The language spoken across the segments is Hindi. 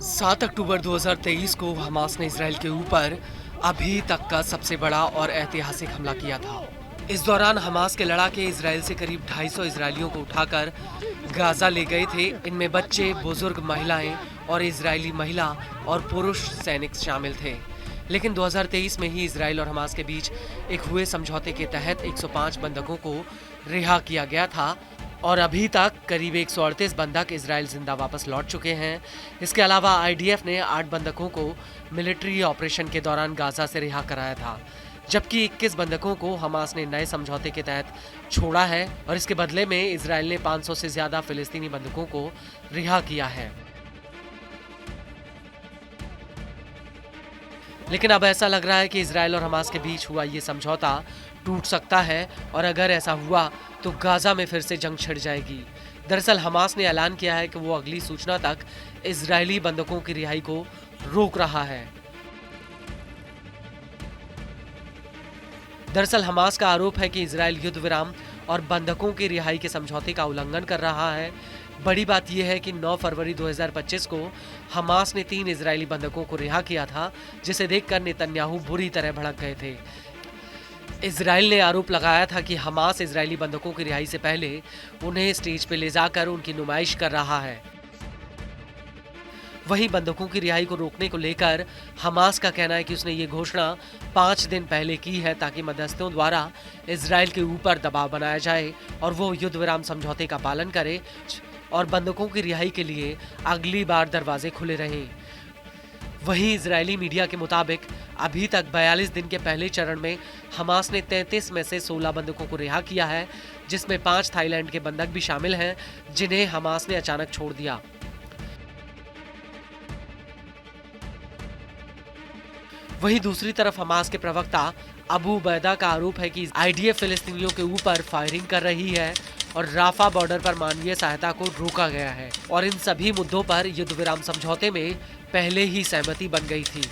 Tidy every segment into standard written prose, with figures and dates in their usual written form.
7 अक्टूबर 2023 को हमास ने इजराइल के ऊपर अभी तक का सबसे बड़ा और ऐतिहासिक हमला किया था। इस दौरान हमास के लड़ाके इजराइल से करीब 250 इजरायलियों को उठाकर गाजा ले गए थे। इनमें बच्चे, बुजुर्ग, महिलाएं और इजरायली महिला और पुरुष सैनिक शामिल थे। लेकिन 2023 में ही इजराइल और हमास के बीच एक हुए समझौते के तहत 105 बंधकों को रिहा किया गया था और अभी तक करीब 138 बंधक इजराइल जिंदा वापस लौट चुके हैं। इसके अलावा आईडीएफ ने 8 बंधकों को मिलिट्री ऑपरेशन के दौरान गाजा से रिहा कराया था, जबकि 21 बंधकों को हमास ने नए समझौते के तहत छोड़ा है और इसके बदले में इजराइल ने 500 से ज्यादा फिलिस्तीनी बंधकों को रिहा किया है। लेकिन अब ऐसा लग रहा है कि इजराइल और हमास के बीच हुआ ये समझौता टूट सकता है और अगर ऐसा हुआ तो गाजा में फिर से जंग छिड़ जाएगी। दरअसल हमास ने ऐलान किया है कि वो अगली सूचना तक इजरायली बंधकों की रिहाई को रोक रहा है। दरअसल हमास का आरोप है कि इजराइल युद्ध विराम और बंधकों की रिहाई के समझौते का उल्लंघन कर रहा है। बड़ी बात यह है कि 9 फरवरी 2025 को हमास ने 3 इजरायली बंधकों को रिहा किया था, जिसे देखकर नेतन्याहू बुरी तरह भड़क गए थे। इजराइल ने आरोप लगाया था कि हमास इजरायली बंधकों की रिहाई से पहले उन्हें स्टेज पर ले जाकर उनकी नुमाइश कर रहा है। वहीं बंधकों की रिहाई को रोकने को लेकर हमास का कहना है कि उसने ये घोषणा 5 दिन पहले की है ताकि मध्यस्थों द्वारा इजराइल के ऊपर दबाव बनाया जाए और वो युद्ध विराम समझौते का पालन करे और बंधकों की रिहाई के लिए अगली बार दरवाजे खुले रहें। वहीं इजरायली मीडिया के मुताबिक अभी तक 42 दिन के पहले चरण में हमास ने 33 में से 16 बंधकों को रिहा किया है, जिसमें 5 थाईलैंड के बंधक भी शामिल हैं, जिन्हें हमास ने अचानक छोड़ दिया। वहीं दूसरी तरफ हमास के प्रवक्ता अबू उबैदा का आरोप है कि आईडीएफ फिलिस्तीनियों के ऊपर फायरिंग कर रही है और राफा बॉर्डर पर मानवीय सहायता को रोका गया है और इन सभी मुद्दों पर युद्ध विराम समझौते में पहले ही सहमति बन गई थी।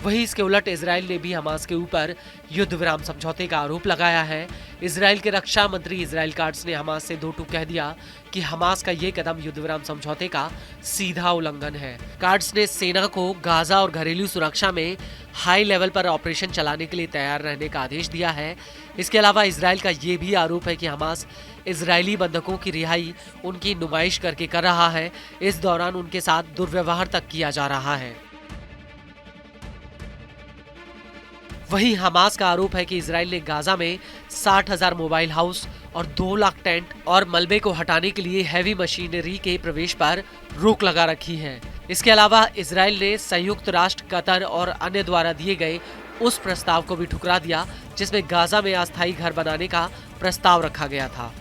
वहीं इसके उलट इजराइल ने भी हमास के ऊपर युद्ध विराम समझौते का आरोप लगाया है। इजराइल के रक्षा मंत्री इजराइल काट्स ने हमास से 2 टूक कह दिया कि हमास का ये कदम युद्ध विराम समझौते का सीधा उल्लंघन है। काट्स ने सेना को गाजा और घरेलू सुरक्षा में हाई लेवल पर ऑपरेशन चलाने के लिए तैयार रहने का आदेश दिया है। इसके अलावा इजराइल का ये भी आरोप है कि हमास इजरायली बंधकों की रिहाई उनकी नुमाइश करके कर रहा है। इस दौरान उनके साथ दुर्व्यवहार तक किया जा रहा है। वहीं हमास का आरोप है कि इजराइल ने गाजा में 60,000 मोबाइल हाउस और 2 लाख टेंट और मलबे को हटाने के लिए हैवी मशीनरी के प्रवेश पर रोक लगा रखी है। इसके अलावा इजराइल ने संयुक्त राष्ट्र, कतर और अन्य द्वारा दिए गए उस प्रस्ताव को भी ठुकरा दिया जिसमें गाजा में अस्थायी घर बनाने का प्रस्ताव रखा गया था।